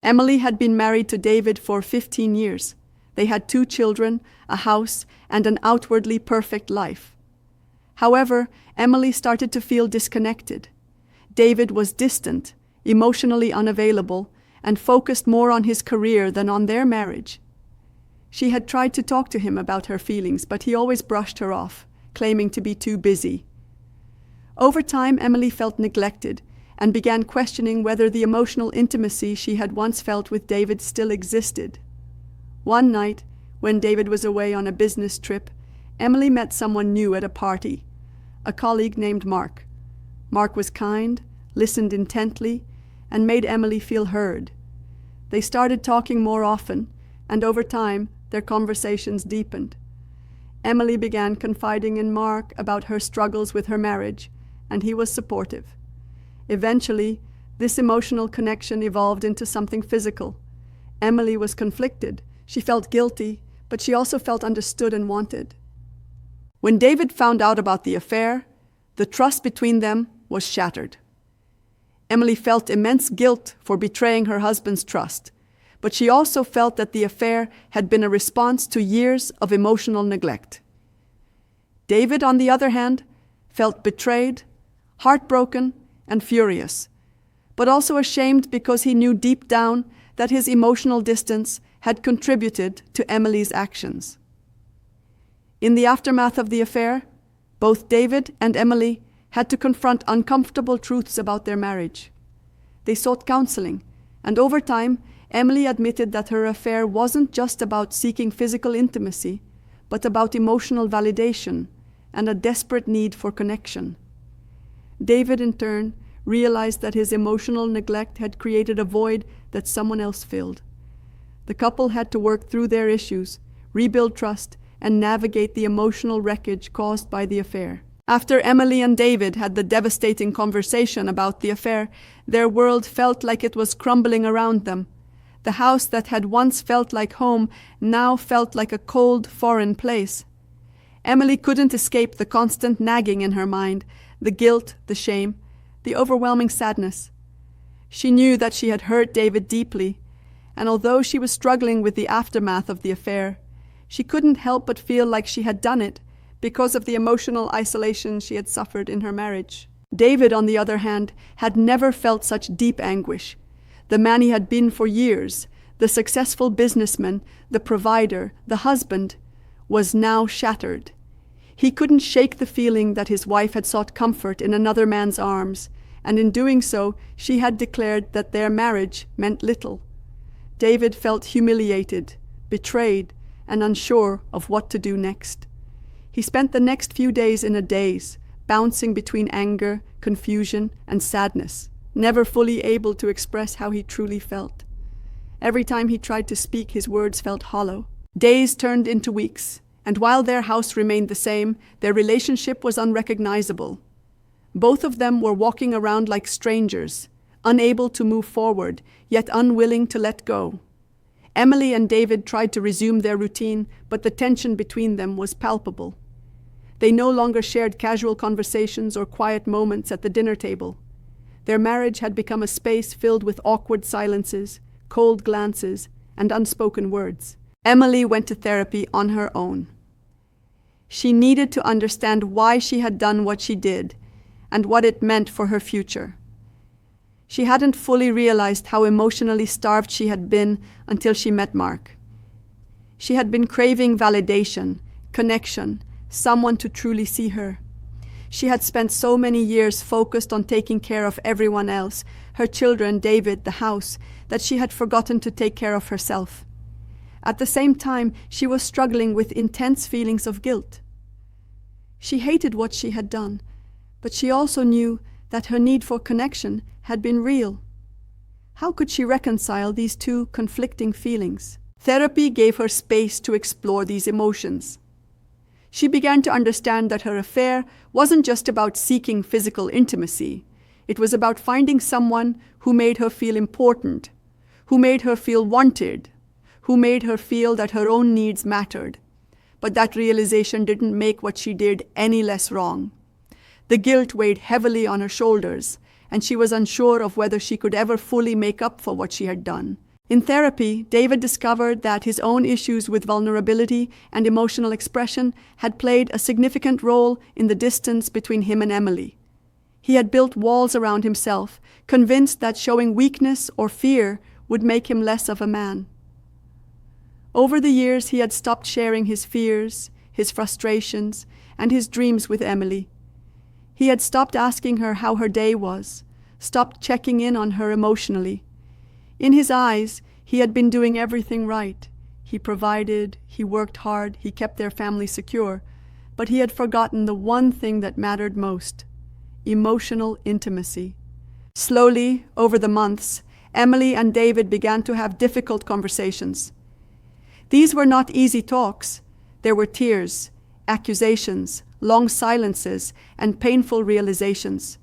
Emily had been married to David for 15 years. They had 2 children, a house, and an outwardly perfect life. However, Emily started to feel disconnected. David was distant, emotionally unavailable, and focused more on his career than on their marriage. She had tried to talk to him about her feelings, but he always brushed her off, claiming to be too busy. Over time, Emily felt neglected and began questioning whether the emotional intimacy she had once felt with David still existed. One night, when David was away on a business trip, Emily met someone new at a party, a colleague named Mark. Mark was kind, listened intently, and made Emily feel heard. They started talking more often, and over time, their conversations deepened. Emily began confiding in Mark about her struggles with her marriage, and he was supportive. Eventually, this emotional connection evolved into something physical. Emily was conflicted. She felt guilty, but she also felt understood and wanted. When David found out about the affair, the trust between them was shattered. Emily felt immense guilt for betraying her husband's trust, but she also felt that the affair had been a response to years of emotional neglect. David, on the other hand, felt betrayed, heartbroken, and furious, but also ashamed because he knew deep down that his emotional distance had contributed to Emily's actions. In the aftermath of the affair, both David and Emily had to confront uncomfortable truths about their marriage. They sought counseling, and over time, Emily admitted that her affair wasn't just about seeking physical intimacy, but about emotional validation and a desperate need for connection. David, in turn, realized that his emotional neglect had created a void that someone else filled. The couple had to work through their issues, rebuild trust, and navigate the emotional wreckage caused by the affair. After Emily and David had the devastating conversation about the affair, their world felt like it was crumbling around them. The house that had once felt like home now felt like a cold, foreign place. Emily couldn't escape the constant nagging in her mind, the guilt, the shame, the overwhelming sadness. She knew that she had hurt David deeply, and although she was struggling with the aftermath of the affair, she couldn't help but feel like she had done it because of the emotional isolation she had suffered in her marriage. David, on the other hand, had never felt such deep anguish. The man he had been for years, the successful businessman, the provider, the husband, was now shattered. He couldn't shake the feeling that his wife had sought comfort in another man's arms, and in doing so, she had declared that their marriage meant little. David felt humiliated, betrayed, and unsure of what to do next. He spent the next few days in a daze, bouncing between anger, confusion, and sadness, never fully able to express how he truly felt. Every time he tried to speak, his words felt hollow. Days turned into weeks, and while their house remained the same, their relationship was unrecognizable. Both of them were walking around like strangers, unable to move forward, yet unwilling to let go. Emily and David tried to resume their routine, but the tension between them was palpable. They no longer shared casual conversations or quiet moments at the dinner table. Their marriage had become a space filled with awkward silences, cold glances, and unspoken words. Emily went to therapy on her own. She needed to understand why she had done what she did and what it meant for her future. She hadn't fully realized how emotionally starved she had been until she met Mark. She had been craving validation, connection, someone to truly see her. She had spent so many years focused on taking care of everyone else, her children, David, the house, that she had forgotten to take care of herself. At the same time, she was struggling with intense feelings of guilt. She hated what she had done, but she also knew that her need for connection had been real. How could she reconcile these two conflicting feelings? Therapy gave her space to explore these emotions. She began to understand that her affair wasn't just about seeking physical intimacy. It was about finding someone who made her feel important, who made her feel wanted, who made her feel that her own needs mattered. But that realization didn't make what she did any less wrong. The guilt weighed heavily on her shoulders, and she was unsure of whether she could ever fully make up for what she had done. In therapy, David discovered that his own issues with vulnerability and emotional expression had played a significant role in the distance between him and Emily. He had built walls around himself, convinced that showing weakness or fear would make him less of a man. Over the years, he had stopped sharing his fears, his frustrations, and his dreams with Emily. He had stopped asking her how her day was, stopped checking in on her emotionally. In his eyes, he had been doing everything right. He provided, he worked hard, he kept their family secure, but he had forgotten the one thing that mattered most: emotional intimacy. Slowly, over the months, Emily and David began to have difficult conversations. These were not easy talks. There were tears, accusations, long silences, and painful realizations.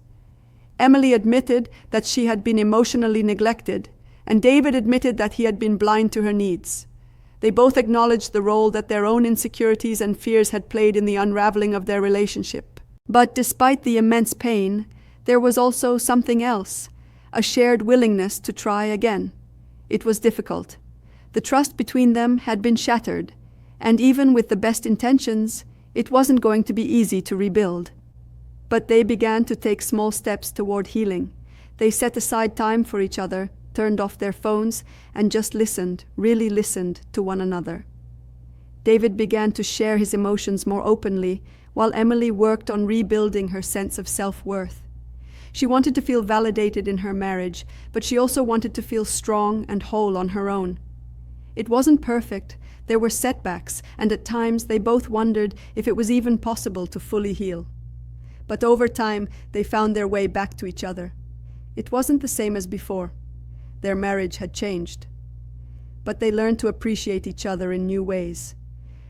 Emily admitted that she had been emotionally neglected, and David admitted that he had been blind to her needs. They both acknowledged the role that their own insecurities and fears had played in the unraveling of their relationship. But despite the immense pain, there was also something else, a shared willingness to try again. It was difficult. The trust between them had been shattered, and even with the best intentions, it wasn't going to be easy to rebuild. But they began to take small steps toward healing. They set aside time for each other, turned off their phones, and just listened, really listened to one another. David began to share his emotions more openly, while Emily worked on rebuilding her sense of self-worth. She wanted to feel validated in her marriage, but she also wanted to feel strong and whole on her own. It wasn't perfect. There were setbacks, and at times they both wondered if it was even possible to fully heal. But over time, they found their way back to each other. It wasn't the same as before. Their marriage had changed. But they learned to appreciate each other in new ways,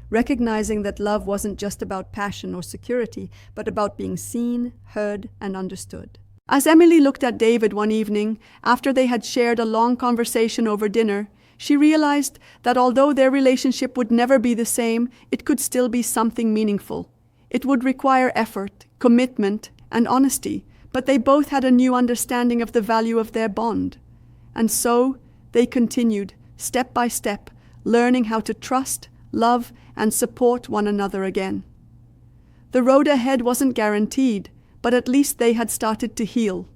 recognizing that love wasn't just about passion or security, but about being seen, heard, and understood. As Emily looked at David one evening, after they had shared a long conversation over dinner, she realized that although their relationship would never be the same, it could still be something meaningful. It would require effort, commitment, and honesty, but they both had a new understanding of the value of their bond. And so they continued, step by step, learning how to trust, love, and support one another again. The road ahead wasn't guaranteed, but at least they had started to heal.